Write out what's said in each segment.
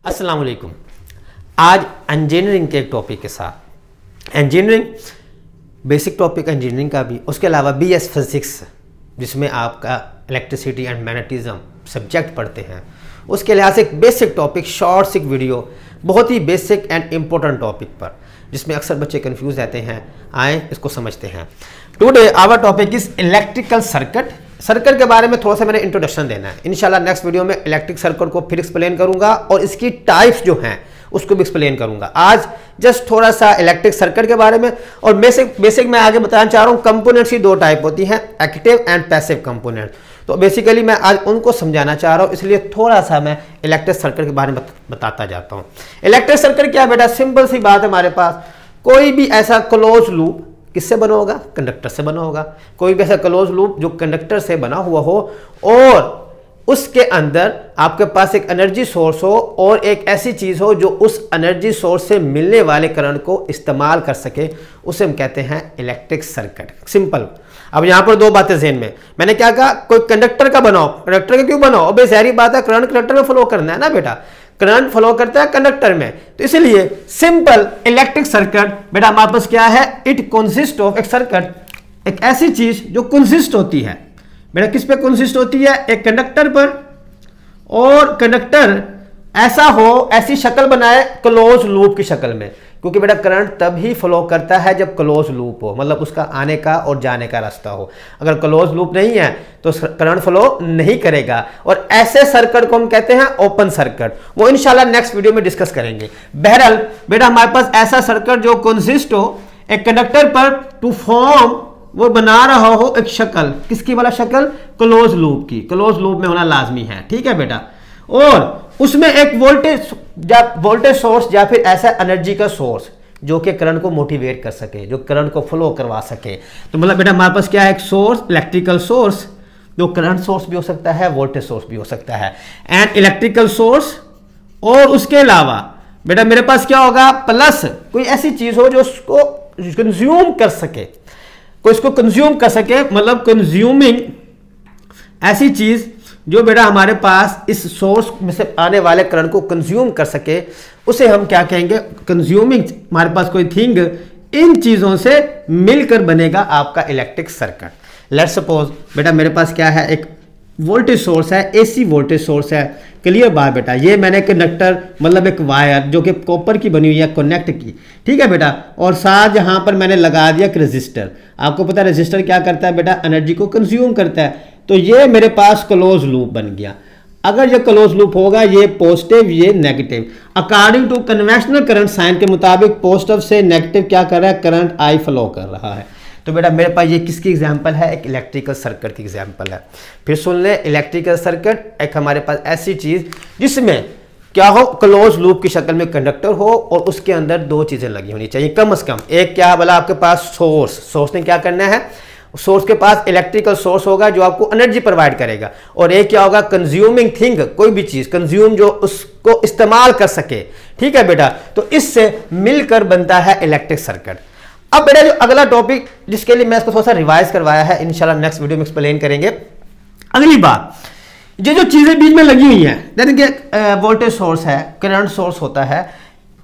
अस्सलाम वालेकुम। आज इंजीनियरिंग के एक टॉपिक के साथ, इंजीनियरिंग बेसिक टॉपिक इंजीनियरिंग का भी, उसके अलावा BS फिजिक्स जिसमें आपका इलेक्ट्रिसिटी एंड मैग्नेटिज्म सब्जेक्ट पढ़ते हैं, उसके लिहाज से एक बेसिक टॉपिक, शॉर्ट सी वीडियो, बहुत ही बेसिक एंड इम्पोर्टेंट टॉपिक पर, जिसमें अक्सर बच्चे कंफ्यूज रहते हैं। आए इसको समझते हैं। Today our topic is electrical circuit. Circuit के बारे में थोड़ा सा मैंने इंट्रोडक्शन देना है। इंशाल्लाह नेक्स्ट वीडियो में इलेक्ट्रिक सर्किट को फिर एक्सप्लेन करूंगा और इसकी टाइप्स जो हैं उसको भी एक्सप्लेन करूंगा। आज जस्ट थोड़ा सा इलेक्ट्रिक सर्किट के बारे में, और बेसिक मैं आगे बताना चाह रहा हूं। कंपोनेंट्स की दो टाइप होती हैं, एक्टिव एंड पैसिव कंपोनेंट। तो बेसिकली मैं आज उनको समझाना चाह रहा हूं, इसलिए थोड़ा सा मैं इलेक्ट्रिक सर्किट के बारे में बताता जाता हूं। इलेक्ट्रिक सर्किट क्या है बेटा? सिंपल सी बात है, हमारे पास कोई भी ऐसा क्लोज लूप किससे बना होगा? कंडक्टर से बना होगा। कोई भी ऐसा क्लोज लूप जो कंडक्टर से बना हुआ हो और उसके अंदर आपके पास एक एनर्जी सोर्स हो और एक ऐसी चीज हो जो उस एनर्जी सोर्स से मिलने वाले करंट को इस्तेमाल कर सके, उसे हम कहते हैं इलेक्ट्रिक सर्किट। सिंपल। अब यहां पर दो बातें ज़हन में। मैंने क्या कहा? कोई कंडक्टर का बनाओ। कंडक्टर का क्यों बनाओ? अब सारी बात है, करंट कंडक्टर में फ्लो करना है ना बेटा। करंट फ्लो करता है कंडक्टर में, तो इसलिए सिंपल इलेक्ट्रिक सर्किट बेटा हमारे पास क्या है? इट कंसिस्ट ऑफ, एक सर्किट एक ऐसी चीज जो कंसिस्ट होती है बेटा, किस पे कंसिस्ट होती है? एक कंडक्टर पर, और कंडक्टर ऐसा हो, ऐसी शक्ल बनाए क्लोज लूप की शक्ल में, क्योंकि बेटा करंट तब ही फ्लो करता है जब क्लोज लूप हो, मतलब उसका आने का और जाने का रास्ता हो। अगर क्लोज लूप नहीं है तो करंट फ्लो नहीं करेगा, और ऐसे सर्किट को हम कहते हैं ओपन सर्किट। वो इंशाल्लाह नेक्स्ट वीडियो में डिस्कस करेंगे। बहरहाल बेटा हमारे पास ऐसा सर्किट जो कंसिस्ट हो एक कंडक्टर पर टू फॉर्म, वो बना रहा हो एक शक्ल, किसकी वाला शक्ल? क्लोज लूप की। क्लोज लूप में होना लाजमी है, ठीक है बेटा। और उसमें एक वोल्टेज सोर्स या फिर ऐसा एनर्जी का सोर्स जो कि करंट को मोटिवेट कर सके, जो करंट को फ्लो करवा सके। तो मतलब बेटा हमारे पास क्या है? एक सोर्स, इलेक्ट्रिकल सोर्स, जो करंट सोर्स भी हो सकता है, वोल्टेज सोर्स भी हो सकता है, एंड इलेक्ट्रिकल सोर्स। और उसके अलावा बेटा मेरे पास क्या होगा? प्लस कोई ऐसी चीज हो जो उसको कंज्यूम कर सके, कोई इसको कंज्यूम कर सके, मतलब कंज्यूमिंग ऐसी चीज जो बेटा हमारे पास इस सोर्स में से आने वाले करंट को कंज्यूम कर सके, उसे हम क्या कहेंगे? कंज्यूमिंग। हमारे पास कोई थिंग, इन चीजों से मिलकर बनेगा आपका इलेक्ट्रिक सर्किट। लेट्स सपोज बेटा मेरे पास क्या है? एक वोल्टेज सोर्स है, AC वोल्टेज सोर्स है। क्लियर बात बेटा? ये मैंने कंडक्टर, मतलब एक वायर जो कि कॉपर की बनी हुई है, कनेक्ट की, ठीक है बेटा। और साथ यहां पर मैंने लगा दिया एक रेजिस्टर। आपको पता है रेजिस्टर क्या करता है बेटा? एनर्जी को कंज्यूम करता है। तो ये मेरे पास क्लोज लूप बन गया। अगर ये क्लोज लूप होगा, ये पॉजिटिव, ये negative. According to conventional current sign के मुताबिक पॉजिटिव से नेगेटिव क्या कर रहा है? करंट I फ्लो कर रहा है। तो बेटा मेरे पास ये किसकी एग्जांपल है? एक इलेक्ट्रिकल सर्किट की एग्जांपल है। फिर सुन ले, इलेक्ट्रिकल सर्किट एक हमारे पास ऐसी चीज जिसमें क्या हो? क्लोज लूप की शक्ल में कंडक्टर हो और उसके अंदर दो चीजें लगी होनी चाहिए कम से कम। एक क्या बोला? आपके पास सोर्स। सोर्स ने क्या करना है? सोर्स के पास इलेक्ट्रिकल सोर्स होगा जो आपको एनर्जी प्रोवाइड करेगा, और एक क्या होगा? कंज्यूमिंग थिंग, कोई भी चीज कंज्यूम जो उसको इस्तेमाल कर सके, ठीक है बेटा। तो इससे मिलकर बनता है इलेक्ट्रिक सर्किट। अब बेटा जो अगला टॉपिक, जिसके लिए मैं इसको थोड़ा सा रिवाइज करवाया है, इंशाल्लाह नेक्स्ट वीडियो में एक्सप्लेन करेंगे। अगली बात, ये जो चीजें बीच में लगी हुई हैं, जैसे कि वोल्टेज सोर्स है, करंट सोर्स होता है,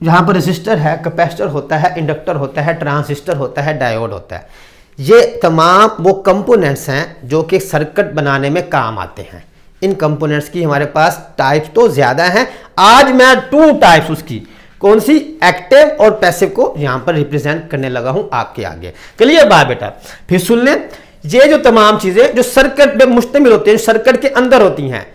जहां पर रेजिस्टर है, कैपेसिटर होता है, इंडक्टर होता है, ट्रांजिस्टर होता है, डायोड होता है। ये तमाम वो कंपोनेंट्स हैं जो कि सर्किट बनाने में काम आते हैं। इन कंपोनेंट्स की हमारे पास टाइप्स तो ज्यादा हैं। आज मैं 2 टाइप्स उसकी, कौन सी? एक्टिव और पैसिव, को यहां पर रिप्रेजेंट करने लगा हूं आपके आगे। क्लियर बात बेटा? फिर सुन लें, ये जो तमाम चीजें जो सर्किट में मुश्तमिल होती हैं, सर्किट के अंदर होती हैं,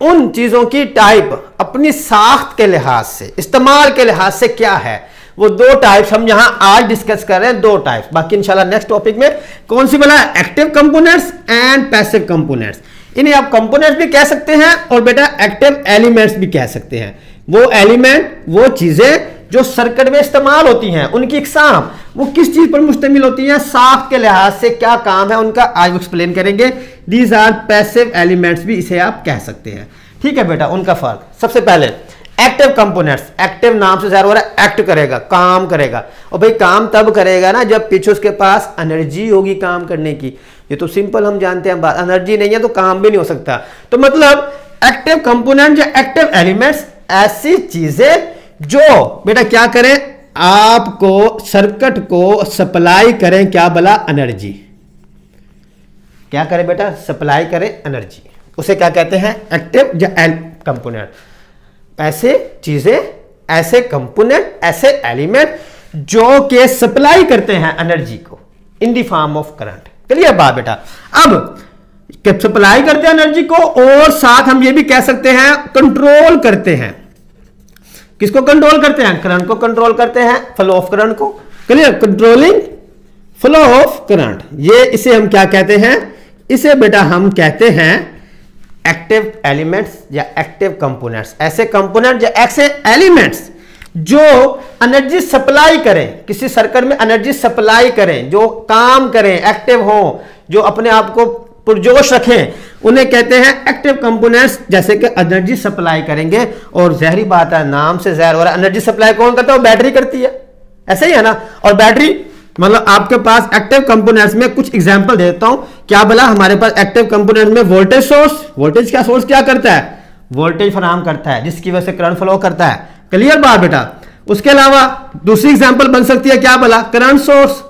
उन चीजों की टाइप अपनी साख्त के लिहाज से, इस्तेमाल के लिहाज से क्या है, वो 2 टाइप्स हम यहां आज डिस्कस कर रहे हैं। 2 टाइप्स, बाकी इंशाल्लाह नेक्स्ट टॉपिक में कौन सी बोला? Active components and passive components. इन्हें आप कंपोनेंट्स भी कह सकते हैं और बेटा एक्टिव एलिमेंट्स भी कह सकते हैं। वो एलिमेंट, वो चीजें जो सर्किट में इस्तेमाल होती हैं, उनकी इकसाम, वो किस चीज पर मुश्तमिल होती हैं, साख्त के लिहाज से क्या काम है उनका, आज एक्सप्लेन करेंगे। दीज आर पैसिव एलिमेंट्स भी इसे आप कह सकते हैं, ठीक है बेटा। उनका फर्क, सबसे पहले एक्टिव कंपोनेंट्स। एक्टिव नाम से ज़ाहिर हो रहा है एक्ट करेगा, काम करेगा, और भाई काम तब करेगा ना जब पीछे उसके पास एनर्जी होगी काम करने की। ये तो सिंपल हम जानते हैं बात, एनर्जी नहीं है तो काम भी नहीं हो सकता। तो मतलब एक्टिव कंपोनेंट या एक्टिव एलिमेंट्स ऐसी चीजें जो बेटा क्या करें, आपको सर्किट को सप्लाई करें, क्या बोला, एनर्जी। क्या करें बेटा, सप्लाई करें एनर्जी, उसे क्या कहते हैं, एक्टिव या कंपोनेंट। ऐसे चीजें, ऐसे कंपोनेंट, ऐसे एलिमेंट जो के सप्लाई करते हैं एनर्जी को in the form of current. Clear बात बेटा। अब सप्लाई करते हैं एनर्जी को, और साथ हम ये भी कह सकते हैं कंट्रोल करते हैं। किसको कंट्रोल करते हैं, करंट को कंट्रोल करते हैं, फ्लो ऑफ करंट को। Clear, controlling flow of current, ये इसे हम क्या कहते हैं, इसे बेटा हम कहते हैं एक्टिव एलिमेंट्स या एक्टिव कंपोनेंट्स। ऐसे कंपोनेंट या ऐसे एलिमेंट्स जो एनर्जी सप्लाई करें, किसी सर्किट में एनर्जी सप्लाई करें, जो काम करें, एक्टिव हो, जो अपने आप को पुरजोश रखें, उन्हें कहते हैं एक्टिव कंपोनेंट्स। जैसे कि एनर्जी सप्लाई करेंगे, और जहरी बात है, नाम से जहर हो रहा है, एनर्जी सप्लाई कौन करता है, वो बैटरी करती है, ऐसे ही है ना। और बैटरी मतलब आपके पास एक्टिव कंपोनेंट्स में कुछ एग्जांपल देता हूं। क्या बोला, हमारे पास एक्टिव कंपोनेंट में वोल्टेज सोर्स, वोल्टेज का सोर्स क्या करता है, वोल्टेज फराहम करता है, जिसकी वजह से करंट फ्लो करता है। क्लियर बात बेटा। उसके अलावा दूसरी एग्जांपल बन सकती है, क्या बोला, करंट सोर्स,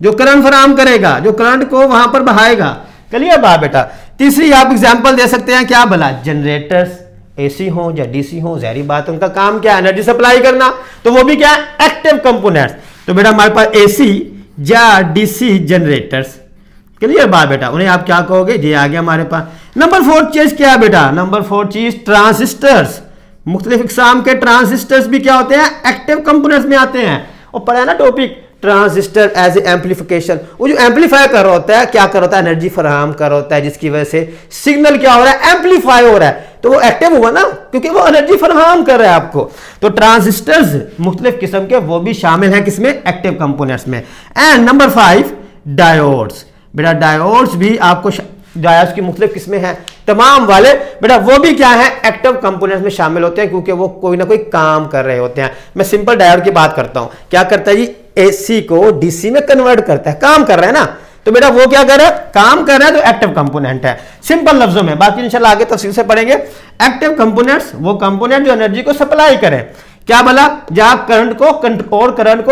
जो करंट फराहम करेगा, जो करंट को वहां पर बहाएगा। क्लियर बात बेटा। तीसरी आप एग्जांपल दे सकते हैं, क्या बोला, जनरेटर्स, एसी हो या डीसी हो, जहरी बात, उनका काम क्या है, एनर्जी सप्लाई करना, तो वो भी क्या है, एक्टिव कंपोनेंट्स। तो बेटा हमारे पास एसी या डीसी जनरेटर्स। क्लियर बात बेटा, उन्हें आप क्या कहोगे, ये आ गया हमारे पास। नंबर 4 चीज क्या है बेटा, नंबर 4 चीज ट्रांजिस्टर्स। मुख्तलिफ इक़साम के ट्रांजिस्टर्स भी क्या होते हैं, एक्टिव कंपोनेंट्स में आते हैं। और पढ़ा है ना topic, transistor as a amplification. वो जो एम्पलीफाई कर रहा होता है, क्या कर रहा होता है, एनर्जी फराहम कर रहा होता है, जिसकी वजह से सिग्नल क्या हो रहा है, एम्पलीफाई हो रहा है, तो वो एक्टिव हुआ ना, क्योंकि वो एनर्जी फराहम कर रहा है आपको। तो ट्रांजिस्टर्स मुख्तलिफ किस्म के वो भी शामिल हैं किसमें, एक्टिव कंपोनेंट्स में। And number 5 diodes. बेटा डायोड्स भी आपको, डायोड्स की मुख्तलिफ किस्में हैं, तमाम वाले बेटा वो भी क्या है, एक्टिव कंपोनेंट्स में शामिल होते हैं, क्योंकि वो कोई ना कोई काम कर रहे होते हैं। मैं सिंपल डायोड की बात करता हूं, क्या करता है जी, एसी को डीसी में कन्वर्ट करता है, काम कर रहा है ना, तो बेटा वो क्या कर रहा है, काम कर रहा है, तो एक्टिव कंपोनेंट है, सिंपल लफ्जों में। बाकी इंशाल्लाह आगे तफसील से पढ़ेंगे। एक्टिव कंपोनेंट्स वो कंपोनेंट जो एनर्जी को सप्लाई करें, क्या बोला, जब करंट को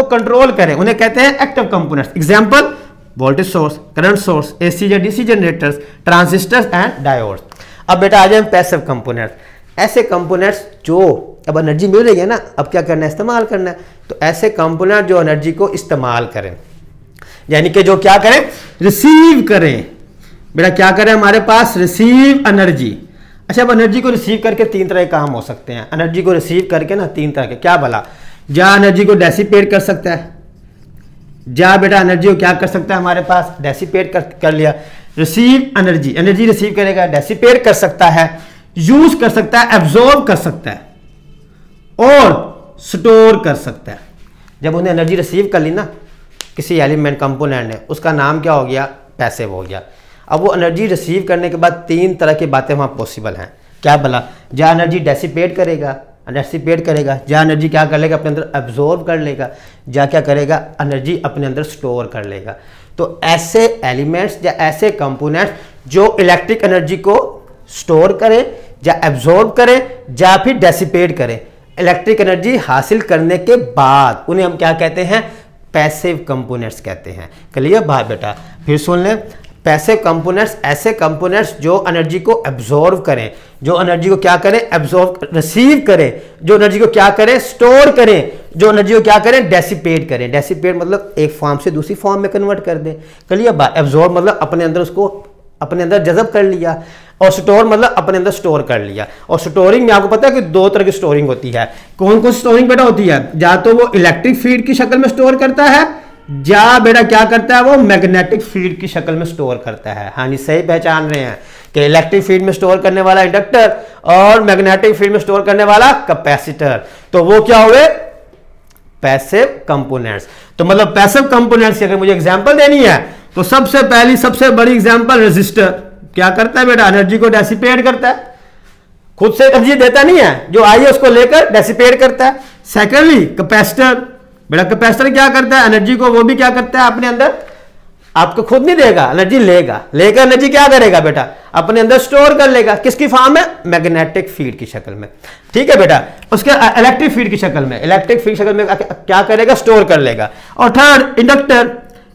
कंट्रोल करें, उन्हें कहते हैं active components. Example, voltage source, current source, AC या DC generators, transistors and diodes. अब बेटा आ जाए पैसिव कंपोनेंट्स। ऐसे कंपोनेंट्स जो अब एनर्जी मिल रही है ना, अब क्या करना है, इस्तेमाल करना है। तो ऐसे कंपोनेंट जो एनर्जी को इस्तेमाल करें, यानी कि जो क्या करें, रिसीव करें। बेटा क्या करें, हमारे पास रिसीव एनर्जी। अच्छा, अब एनर्जी को रिसीव करके 3 तरह के काम हो सकते हैं। एनर्जी को रिसीव करके ना 3 तरह के, क्या बोला, या एनर्जी को डेसिपेट कर सकता है, जा बेटा एनर्जी को क्या कर सकता है, हमारे पास डेसिपेट कर लिया। रिसीव एनर्जी, एनर्जी रिसीव करेगा, डेसिपेट कर सकता है, यूज कर सकता है, एब्जॉर्ब कर सकता है, और स्टोर कर सकता है। जब उन्हें एनर्जी रिसीव कर ली ना किसी एलिमेंट कंपोनेंट ने, उसका नाम क्या हो गया, पैसिव हो गया। अब वो एनर्जी रिसीव करने के बाद 3 तरह की बातें वहां पॉसिबल हैं। क्या बोला, जा एनर्जी डेसिपेट करेगा, जा एनर्जी क्या कर लेगा, अपने अंदर एब्जॉर्ब कर लेगा, जा क्या करेगा, एनर्जी अपने अंदर स्टोर कर लेगा। तो ऐसे एलिमेंट्स या ऐसे कंपोनेंट्स जो इलेक्ट्रिक एनर्जी को स्टोर करें या एब्जॉर्ब करें या फिर डेसिपेट करें, इलेक्ट्रिक एनर्जी हासिल करने के बाद, उन्हें हम क्या कहते हैं, पैसिव कंपोनेंट्स कहते हैं। क्लियर बात बेटा, फिर सुन लें। पैसिव कंपोनेंट्स ऐसे कंपोनेंट्स जो एनर्जी को एब्जॉर्ब करें, जो एनर्जी को क्या करें, एब्जॉर्ब रिसीव करें, जो एनर्जी को क्या करें, स्टोर करें, जो एनर्जी को क्या करें, डेसिपेट करें। डेसिपेट मतलब एक फॉर्म से दूसरी फॉर्म में कन्वर्ट कर दें। क्लियर बात। एब्जॉर्ब मतलब अपने अंदर उसको अपने अंदर जज़ब कर लिया, और स्टोर मतलब अपने अंदर स्टोर कर लिया। और स्टोरिंग में आपको पता है कि 2 तरह की स्टोरिंग होती है। कौन कौन स्टोरिंग बेटा होती है, या तो वो इलेक्ट्रिक फील्ड की शक्ल में स्टोर करता है, या बेटा क्या करता है, वो मैग्नेटिक फील्ड की शक्ल में स्टोर करता है। हाँ जी, सही पहचान रहे हैं कि इलेक्ट्रिक फील्ड में स्टोर करने वाला इंडक्टर और मैग्नेटिक फील्ड में स्टोर करने वाला कैपेसिटर। तो वो क्या हुए, पैसिव कंपोनेंट्स। तो मतलब पैसिव कंपोनेंट्स की अगर मुझे एग्जांपल देनी है, तो सबसे पहली सबसे बड़ी एग्जांपल रेजिस्टर। क्या करता है बेटा, एनर्जी को डेसिपेट करता है, खुद से एनर्जी देता नहीं है, जो आई है उसको लेकर डेसिपेट करता है। सेकेंडली कैपेसिटर, बेटा कैपेसिटर क्या करता है, एनर्जी को वो भी क्या करता है, अपने अंदर आपको खुद नहीं देगा, एनर्जी लेगा, लेकर एनर्जी क्या करेगा बेटा, अपने अंदर स्टोर कर लेगा। किसकी फॉर्म में, मैग्नेटिक फील्ड की शक्ल में, ठीक है बेटा। उसके इलेक्ट्रिक फील्ड की शक्ल में, इलेक्ट्रिक फील्ड शक्ल में क्या करेगा, स्टोर कर लेगा। और थर्ड इंडक्टर,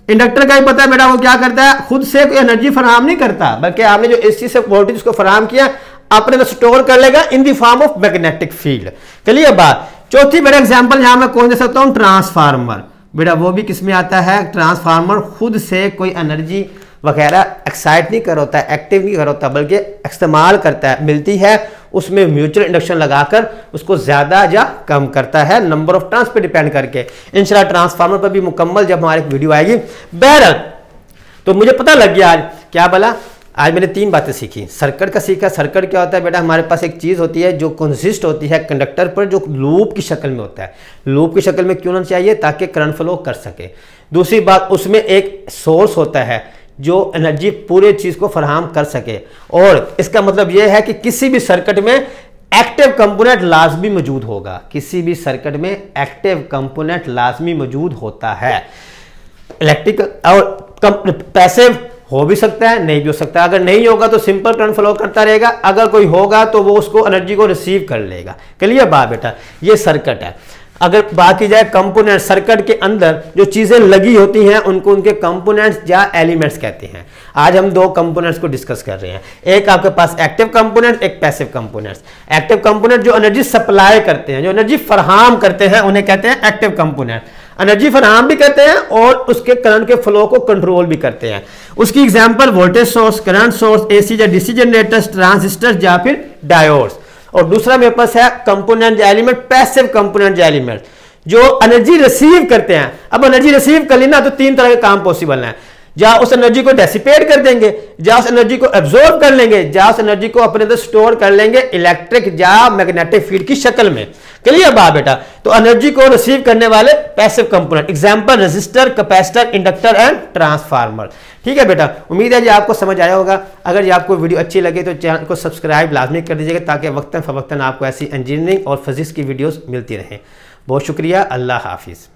इंडक्टर का ही पता है बेटा, वो क्या करता है, खुद से कोई एनर्जी फराहम नहीं करता, बल्कि आपने जो एसी से वोल्टेज उसको फराहम किया अपने अंदर स्टोर कर लेगा in the form of magnetic field. चलिए बात चौथी बेटा एग्जांपल यहां मैं कौन दे सकता हूं, ट्रांसफार्मर। बेटा वो भी किसमें आता है, ट्रांसफार्मर खुद से कोई एनर्जी वगैरह एक्साइट नहीं कर होता है, एक्टिव नहीं कर होता, बल्कि इस्तेमाल करता है, मिलती है उसमें म्यूचुअल इंडक्शन लगाकर उसको ज्यादा या कम करता है, नंबर ऑफ टर्न्स पे डिपेंड करके। इंशाल्लाह ट्रांसफार्मर पर भी मुकम्मल जब हमारी वीडियो आएगी। बहरहाल तो मुझे पता लग गया आज क्या बोला, आज मैंने 3 बातें सीखी। सर्किट का सीखा, सर्किट क्या होता है बेटा, हमारे पास एक चीज़ होती है जो कंसिस्ट होती है कंडक्टर पर, जो लूप की शक्ल में होता है। लूप की शक्ल में क्यों होना चाहिए, ताकि करंट फ्लो कर सके। दूसरी बात, उसमें एक सोर्स होता है जो एनर्जी पूरे चीज़ को फराहम कर सके। और इसका मतलब यह है कि किसी भी सर्किट में एक्टिव कंपोनेंट लाजमी मौजूद होगा, किसी भी सर्किट में एक्टिव कंपोनेंट लाजमी मौजूद होता है। इलेक्ट्रिक और पैसिव हो भी सकता है, नहीं भी हो सकता है। अगर नहीं होगा तो सिंपल करंट फ्लो करता रहेगा, अगर कोई होगा तो वो उसको एनर्जी को रिसीव कर लेगा। क्लियर बात बेटा, ये सर्किट है। अगर बात की जाए कंपोनेंट, सर्किट के अंदर जो चीजें लगी होती हैं उनको उनके कंपोनेंट्स या एलिमेंट्स कहते हैं। आज हम 2 कंपोनेंट्स को डिस्कस कर रहे हैं, एक आपके पास एक्टिव कंपोनेंट, एक पैसिव कंपोनेंट्स। एक्टिव कंपोनेंट जो एनर्जी सप्लाई करते हैं, जो एनर्जी फराहम करते हैं, उन्हें कहते हैं एक्टिव कंपोनेंट। एनर्जी फराहम भी करते हैं और उसके करंट के फ्लो को कंट्रोल भी करते हैं। उसकी example voltage source, current source, AC या डीसी जनरेटर्स, ट्रांजिस्टर या फिर डायोड्स। और दूसरा मेरे पास है component element, passive component element, जो एनर्जी रिसीव करते हैं। अब एनर्जी रिसीव कर लेना तो 3 तरह के काम पॉसिबल हैं, या उस एनर्जी को डेसिपेट कर देंगे, या उस एनर्जी को एब्जॉर्ब कर लेंगे, या उस एनर्जी को अपने अंदर स्टोर कर लेंगे इलेक्ट्रिक या मैग्नेटिक फील्ड की शक्ल में। क्लियर बात बेटा, तो एनर्जी को रिसीव करने वाले passive component, example resistor, capacitor, inductor and transformer. ठीक है बेटा, उम्मीद है जी आपको समझ आया होगा। अगर ये आपको वीडियो अच्छी लगे तो चैनल को सब्सक्राइब लाजमी कर दीजिएगा, ताकि वक्तन फवक्तन आपको ऐसी इंजीनियरिंग और फिजिक्स की वीडियोस मिलती रहें। बहुत शुक्रिया, अल्लाह हाफिज़।